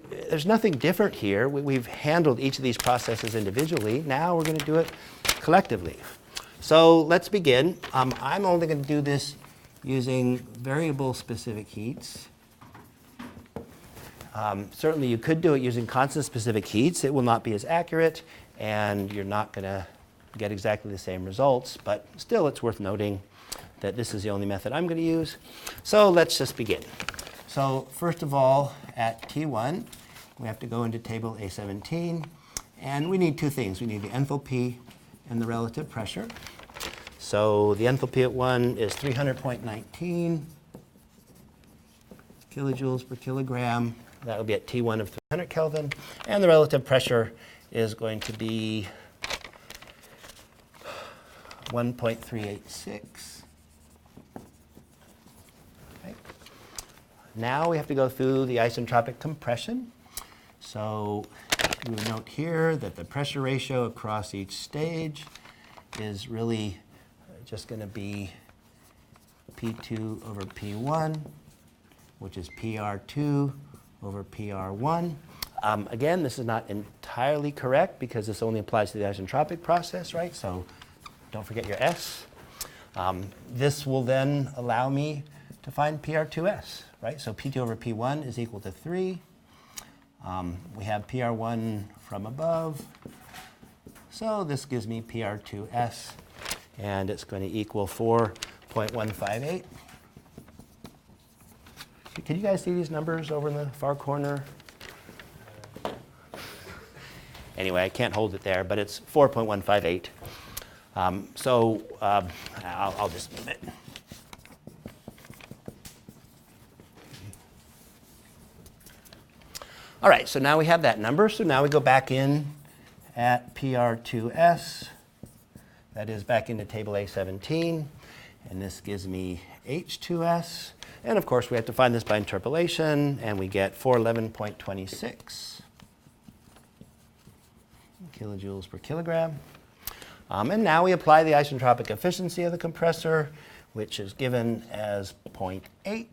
there's nothing different here. We've handled each of these processes individually. Now we're going to do it collectively. So let's begin. I'm only going to do this using variable specific heats. Certainly you could do it using constant specific heats. It will not be as accurate, and you're not going to get exactly the same results, but still it's worth noting that this is the only method I'm going to use. So let's just begin. So first of all, at T1, we have to go into table A17, and we need two things. We need the enthalpy and the relative pressure. So the enthalpy at 1 is 300.19 kilojoules per kilogram. That will be at T1 of 300 Kelvin. And the relative pressure is going to be 1.386. Okay. Now we have to go through the isentropic compression. So you would note here that the pressure ratio across each stage is really just going to be P2 over P1, which is PR2 over PR1. Again, this is not entirely correct because this only applies to the isentropic process, right? So don't forget your S. This will then allow me to find PR2S, right? So P2 over P1 is equal to 3. We have PR1 from above. So this gives me PR2S, and it's going to equal 4.158. Can you guys see these numbers over in the far corner? Anyway, I can't hold it there, but it's 4.158. I'll just move it. All right, so now we have that number. So now we go back in at PR2S. That is back into table A17. And this gives me H2S. And of course, we have to find this by interpolation. And we get 411.26 kilojoules per kilogram. And now we apply the isentropic efficiency of the compressor, which is given as 0.8.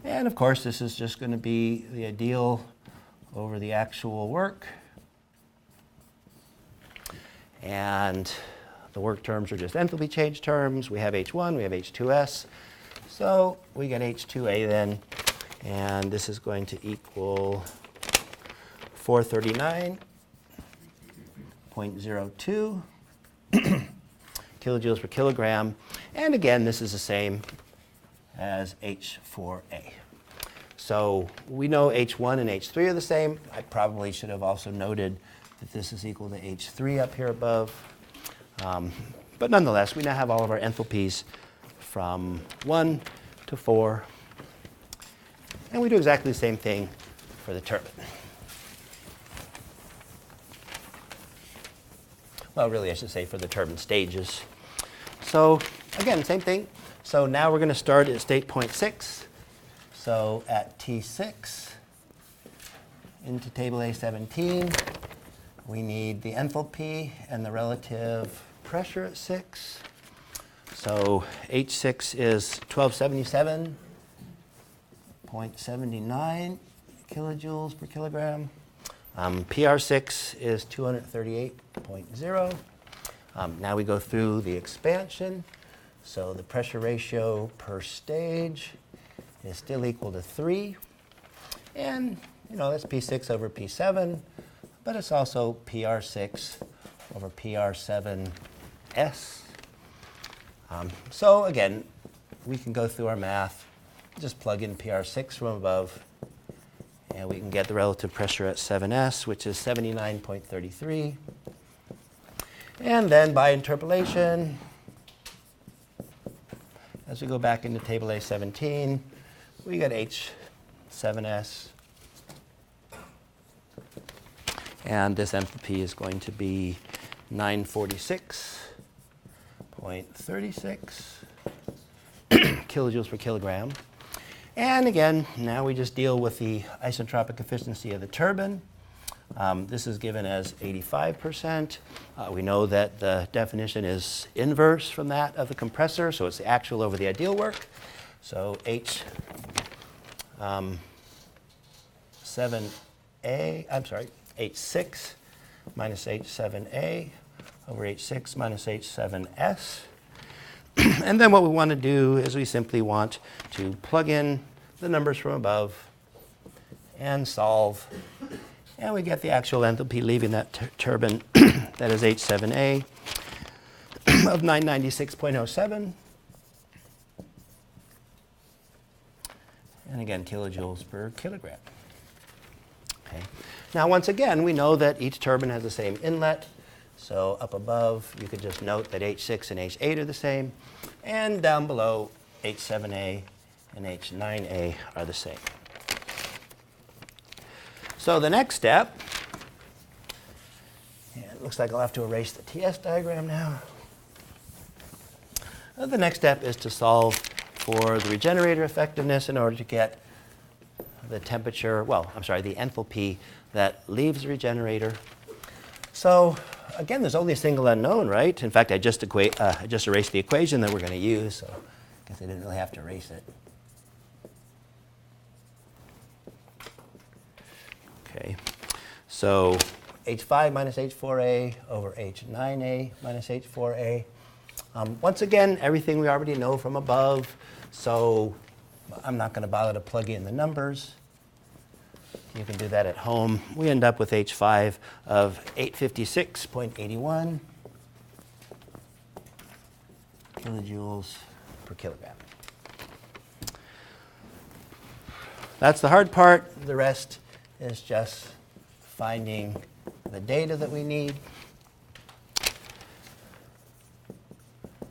And of course, this is just going to be the ideal over the actual work. And the work terms are just enthalpy change terms. We have H1, we have H2S. So we get H2A then. And this is going to equal 439.02 kilojoules per kilogram. And again, this is the same as H4A. So we know H1 and H3 are the same. I probably should have also noted that this is equal to H3 up here above. But nonetheless, we now have all of our enthalpies from 1 to 4. And we do exactly the same thing for the turbine. Well, really, I should say for the turbine stages. So again, same thing. So now we're going to start at state point 6. So at T6, into table A17, we need the enthalpy and the relative pressure at 6. So H6 is 1277.79 kilojoules per kilogram. PR6 is 238.0. Now we go through the expansion. So the pressure ratio per stage is still equal to 3. And, that's P6 over P7, but it's also PR6 over PR7S. So again, we can go through our math, just plug in PR6 from above, and we can get the relative pressure at 7S, which is 79.33. And then by interpolation, as we go back into table A17, we get H7S. And this enthalpy is going to be 946.36 kilojoules per kilogram. And again, now we just deal with the isentropic efficiency of the turbine. This is given as 85%. We know that the definition is inverse from that of the compressor, so it's the actual over the ideal work. So H6 minus H7A over H6 minus H7S. And then what we want to do is we simply want to plug in the numbers from above and solve. And we get the actual enthalpy leaving that turbine, that is H7A, of 996.07. And again, kilojoules per kilogram. Okay. Now, once again, we know that each turbine has the same inlet. So up above, you could just note that H6 and H8 are the same. And down below, H7A and H9A are the same. So the next step, and it looks like I'll have to erase the TS diagram now. The next step is to solve for the regenerator effectiveness in order to get the temperature, well, I'm sorry, the enthalpy that leaves the regenerator. So again, there's only a single unknown, right? In fact, I just erased the equation that we're going to use, so I guess I didn't really have to erase it. Okay, so H5 minus H4A over H9A minus H4A. Once again, everything we already know from above, so I'm not going to bother to plug in the numbers. You can do that at home. We end up with H5 of 856.81 kilojoules per kilogram. That's the hard part. The rest is just finding the data that we need.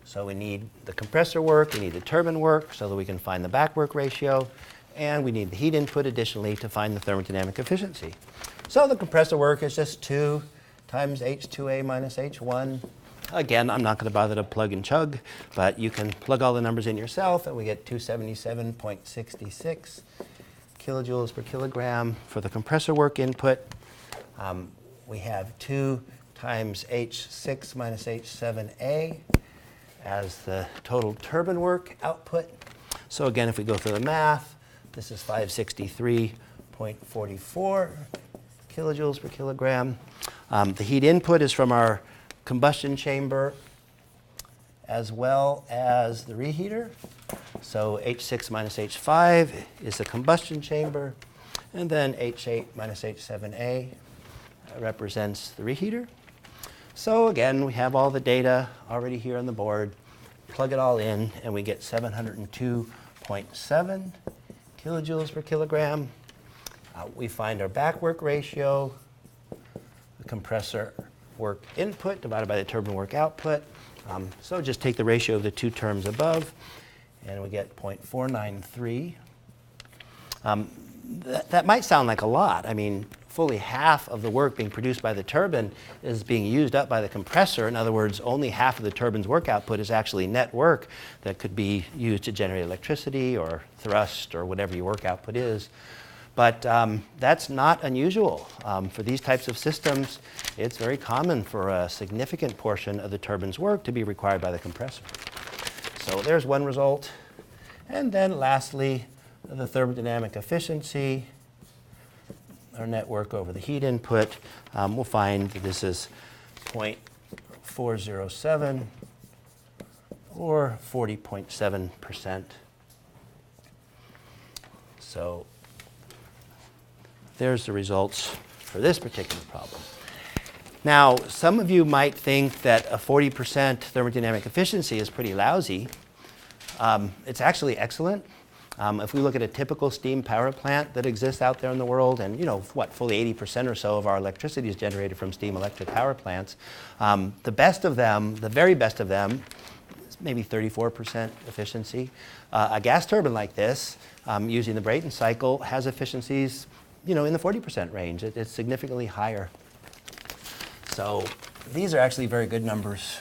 So we need the compressor work, we need the turbine work so that we can find the back work ratio, and we need the heat input additionally to find the thermodynamic efficiency. So the compressor work is just 2 times H2A minus H1. Again, I'm not going to bother to plug and chug, but you can plug all the numbers in yourself, and we get 277.66 kilojoules per kilogram for the compressor work input. We have 2 times H6 minus H7A as the total turbine work output. So again, if we go through the math, this is 563.44 kilojoules per kilogram. The heat input is from our combustion chamber as well as the reheater. So H6 minus H5 is the combustion chamber, and then H8 minus H7A represents the reheater. So again, we have all the data already here on the board. Plug it all in, and we get 702.7 kilojoules per kilogram. We find our back work ratio, the compressor work input divided by the turbine work output. So just take the ratio of the two terms above, and we get 0.493. That might sound like a lot. I mean, fully half of the work being produced by the turbine is being used up by the compressor. In other words, only half of the turbine's work output is actually net work that could be used to generate electricity or thrust or whatever your work output is. But that's not unusual. For these types of systems, it's very common for a significant portion of the turbine's work to be required by the compressor. So there's one result. And then lastly, the thermodynamic efficiency, our net work over the heat input. We'll find that this is 0.407 or 40.7%. So there's the results for this particular problem. Now, some of you might think that a 40% thermodynamic efficiency is pretty lousy. It's actually excellent. If we look at a typical steam power plant that exists out there in the world, and fully 80% or so of our electricity is generated from steam electric power plants, the best of them, the very best of them, is maybe 34% efficiency. A gas turbine like this, using the Brayton cycle, has efficiencies in the 40% range. It's significantly higher. So these are actually very good numbers.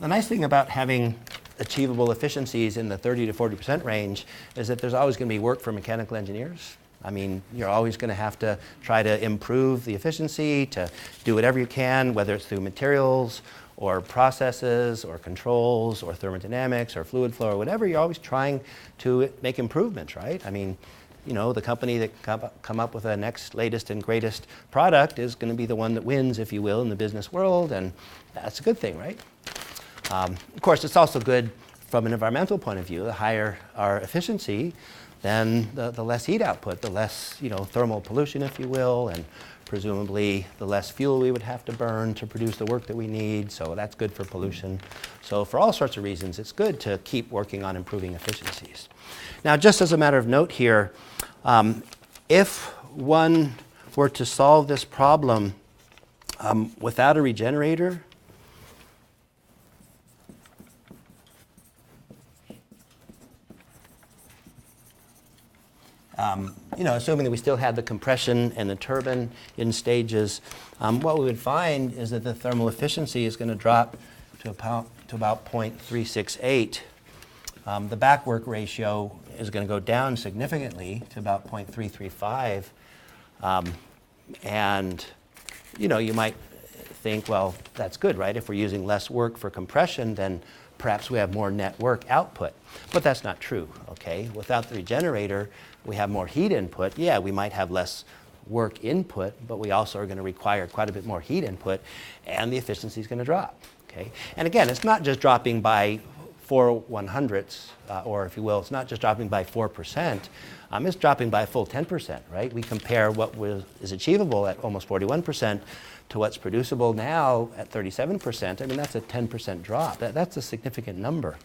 The nice thing about having achievable efficiencies in the 30 to 40% range is that there's always going to be work for mechanical engineers. I mean, you're always going to have to try to improve the efficiency, to do whatever you can, whether it's through materials or processes or controls or thermodynamics or fluid flow or whatever. You're always trying to make improvements, right? I mean, the company that come up with the next latest and greatest product is going to be the one that wins, if you will, in the business world, and that's a good thing, right? Of course, it's also good from an environmental point of view. The higher our efficiency, then the less heat output, the less thermal pollution, if you will, and presumably the less fuel we would have to burn to produce the work that we need. So that's good for pollution. So for all sorts of reasons, it's good to keep working on improving efficiencies. Now, just as a matter of note here, if one were to solve this problem without a regenerator, assuming that we still had the compression and the turbine in stages, what we would find is that the thermal efficiency is going to drop to about 0.368. The back work ratio is going to go down significantly to about 0.335. And, you might think, well, that's good, right? If we're using less work for compression, then perhaps we have more net work output. But that's not true, okay? Without the regenerator, we have more heat input. Yeah, we might have less work input, but we also are going to require quite a bit more heat input, and the efficiency is going to drop, okay? And again, it's not just dropping by 4/100ths, or if you will, it's not just dropping by 4%. It's dropping by a full 10%, right? We compare what is achievable at almost 41% to what's producible now at 37%. I mean, that's a 10% drop. That's a significant number.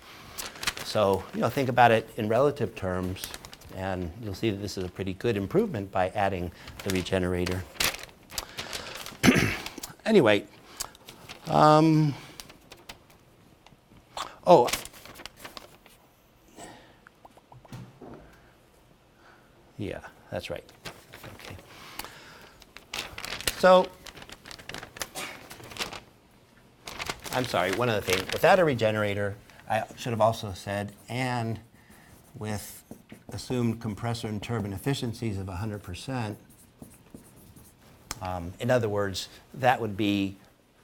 So, think about it in relative terms, and you'll see that this is a pretty good improvement by adding the regenerator. Anyway, yeah, that's right. Okay. So, I'm sorry, one other thing. Without a regenerator, I should have also said, and with assumed compressor and turbine efficiencies of 100%, in other words, that would be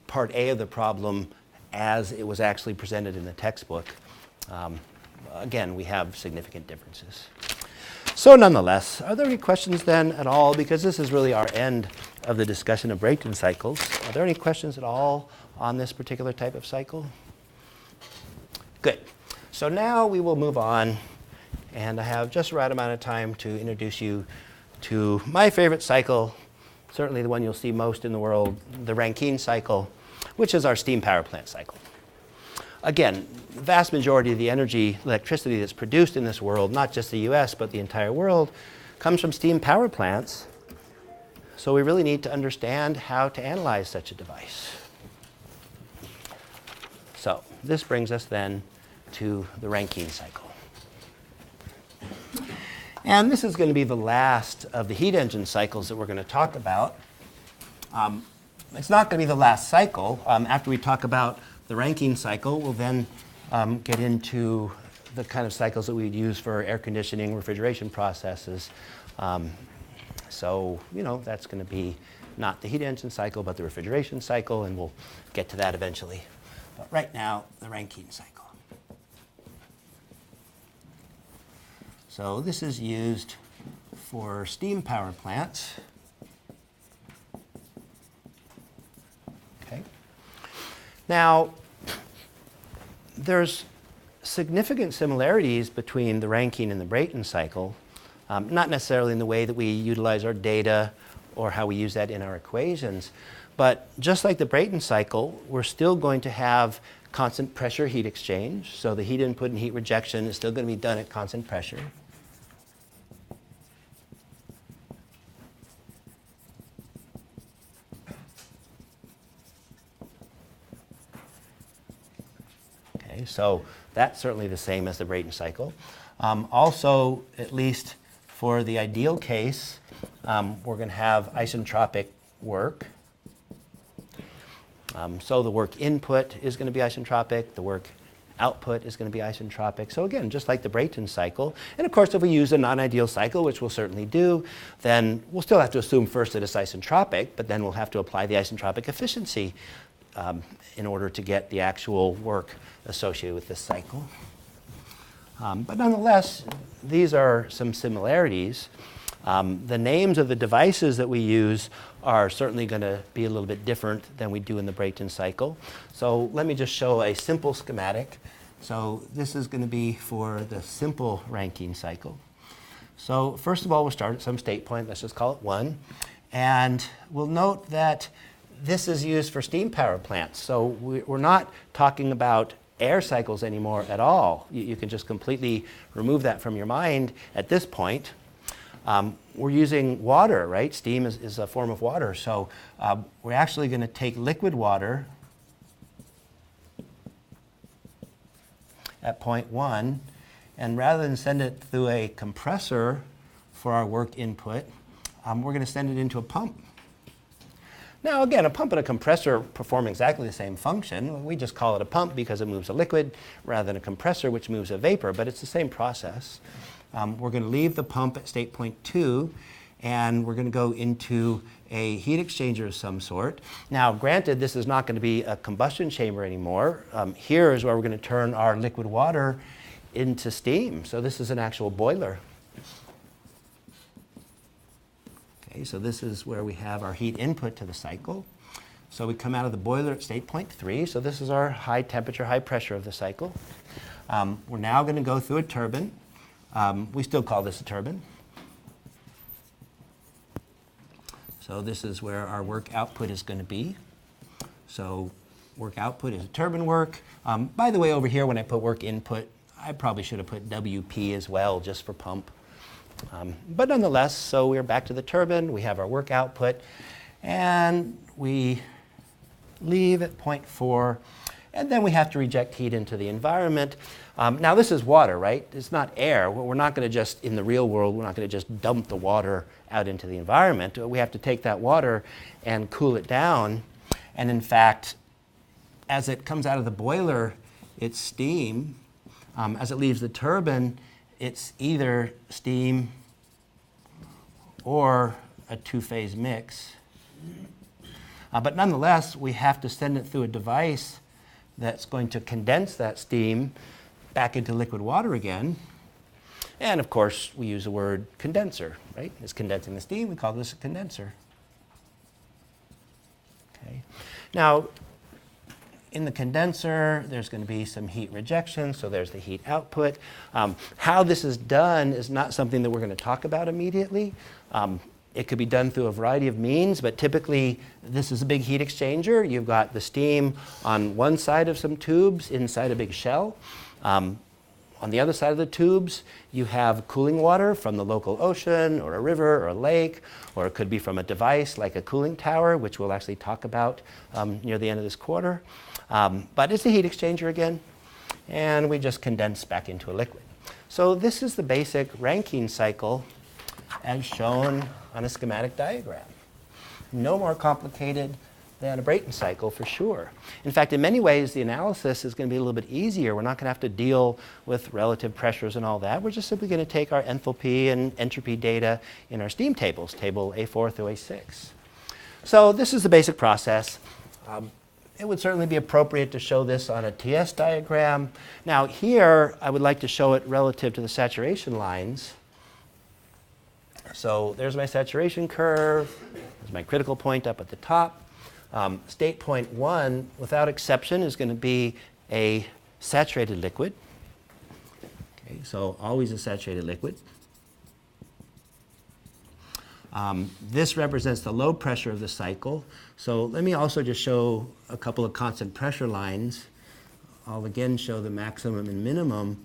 part A of the problem as it was actually presented in the textbook. Again, we have significant differences. So nonetheless, are there any questions then at all? Because this is really our end of the discussion of Brayton cycles. Are there any questions at all on this particular type of cycle? Good. So now we will move on, and I have just the right amount of time to introduce you to my favorite cycle, certainly the one you'll see most in the world, the Rankine cycle, which is our steam power plant cycle. Again, the vast majority of the electricity that's produced in this world, not just the US, but the entire world, comes from steam power plants. So we really need to understand how to analyze such a device. So this brings us then to the Rankine cycle. And this is going to be the last of the heat engine cycles that we're going to talk about. It's not going to be the last cycle. After we talk about the Rankine cycle, we'll then get into the kind of cycles that we'd use for air conditioning, refrigeration processes. So, that's going to be not the heat engine cycle, but the refrigeration cycle, and we'll get to that eventually. But right now, the Rankine cycle. So this is used for steam power plants. Okay. Now, there's significant similarities between the Rankine and the Brayton cycle, not necessarily in the way that we utilize our data or how we use that in our equations, but just like the Brayton cycle, we're still going to have constant pressure heat exchange. So the heat input and heat rejection is still going to be done at constant pressure. Okay, so that's certainly the same as the Brayton cycle. Also, at least for the ideal case, we're going to have isentropic work. So the work input is going to be isentropic, the work output is going to be isentropic. So again, just like the Brayton cycle. And of course, if we use a non-ideal cycle, which we'll certainly do, then we'll still have to assume first that it's isentropic, but then we'll have to apply the isentropic efficiency in order to get the actual work associated with this cycle. But nonetheless, these are some similarities. The names of the devices that we use are certainly going to be a little bit different than we do in the Brayton cycle. So let me just show a simple schematic. So this is going to be for the simple Rankine cycle. So first of all, we'll start at some state point. Let's just call it 1. And we'll note that this is used for steam power plants. So we're not talking about air cycles anymore at all. You can just completely remove that from your mind at this point. We're using water, right? Steam is a form of water. So we're actually going to take liquid water at point 1, and rather than send it through a compressor for our work input, we're going to send it into a pump. Now again, a pump and a compressor perform exactly the same function. We just call it a pump because it moves a liquid rather than a compressor which moves a vapor, but it's the same process. We're going to leave the pump at state point 2, and we're going to go into a heat exchanger of some sort. Now granted, this is not going to be a combustion chamber anymore. Here is where we're going to turn our liquid water into steam. So this is an actual boiler. Okay, so this is where we have our heat input to the cycle. So we come out of the boiler at state point 3. So this is our high temperature, high pressure of the cycle. We're now going to go through a turbine. We still call this a turbine. So this is where our work output is going to be. So work output is turbine work. By the way, over here when I put work input, I probably should have put WP as well, just for pump. But nonetheless, so we're back to the turbine. We have our work output, and we leave at point 4. And then we have to reject heat into the environment. Now this is water, right? It's not air. We're not going to just, in the real world, we're not going to just dump the water out into the environment. We have to take that water and cool it down. And in fact, as it comes out of the boiler, it's steam. As it leaves the turbine, it's either steam or a two-phase mix. But nonetheless, we have to send it through a device that's going to condense that steam back into liquid water again. And of course, we use the word condenser, right? It's condensing the steam. We call this a condenser. Okay. Now, in the condenser, there's going to be some heat rejection, so there's the heat output. How this is done is not something that we're going to talk about immediately. It could be done through a variety of means, but typically this is a big heat exchanger. You've got the steam on one side of some tubes inside a big shell. On the other side of the tubes, you have cooling water from the local ocean or a river or a lake, or it could be from a device like a cooling tower, which we'll actually talk about near the end of this quarter. But it's a heat exchanger again, and we just condense back into a liquid. So this is the basic Rankine cycle as shown on a schematic diagram. No more complicated than a Brayton cycle for sure. In fact, in many ways, the analysis is going to be a little bit easier. We're not going to have to deal with relative pressures and all that. We're just simply going to take our enthalpy and entropy data in our steam tables, table A4 through A6. So this is the basic process. It would certainly be appropriate to show this on a TS diagram. Now here, I would like to show it relative to the saturation lines. So there's my saturation curve. There's my critical point up at the top. State point 1, without exception, is going to be a saturated liquid. Okay, so always a saturated liquid. This represents the low pressure of the cycle. So let me also just show a couple of constant pressure lines. I'll again show the maximum and minimum.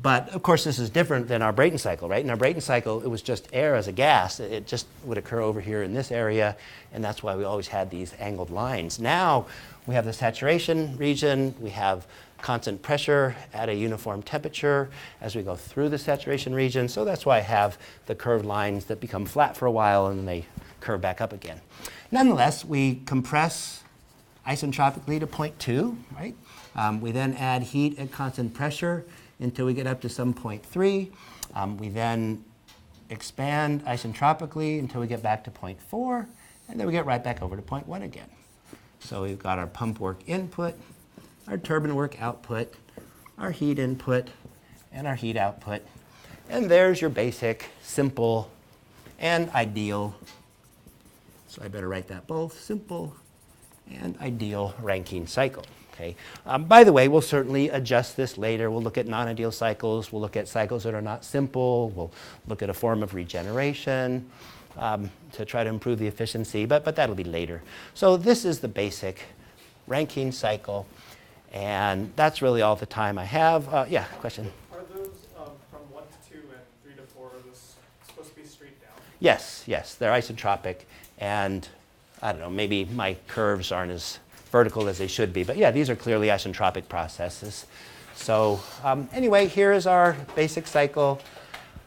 But of course, this is different than our Brayton cycle, right? In our Brayton cycle, it was just air as a gas. It just would occur over here in this area, and that's why we always had these angled lines. Now, we have the saturation region. We have constant pressure at a uniform temperature as we go through the saturation region. So that's why I have the curved lines that become flat for a while, and then they curve back up again. Nonetheless, we compress isentropically to point 2, right? We then add heat at constant pressure until we get up to some point 3. We then expand isentropically until we get back to point 4, and then we get right back over to point 1 again. So we've got our pump work input, our turbine work output, our heat input, and our heat output. And there's your basic, simple, and ideal. So I better write that both, simple and ideal Rankine cycle. Okay. By the way, we'll certainly adjust this later. We'll look at non-ideal cycles. We'll look at cycles that are not simple. We'll look at a form of regeneration to try to improve the efficiency, but that'll be later. So this is the basic Rankine cycle, and that's really all the time I have. Yeah, question? Are those from 1 to 2 and 3 to 4, are those supposed to be straight down? Yes, yes, they're isotropic, and I don't know, maybe my curves aren't as vertical as they should be, but yeah, these are clearly isentropic processes. So anyway, here is our basic cycle.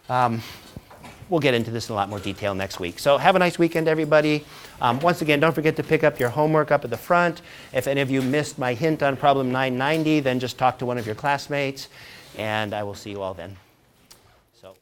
We'll get into this in a lot more detail next week. So have a nice weekend, everybody. Once again, don't forget to pick up your homework up at the front. If any of you missed my hint on problem 990, then just talk to one of your classmates, and I will see you all then. So.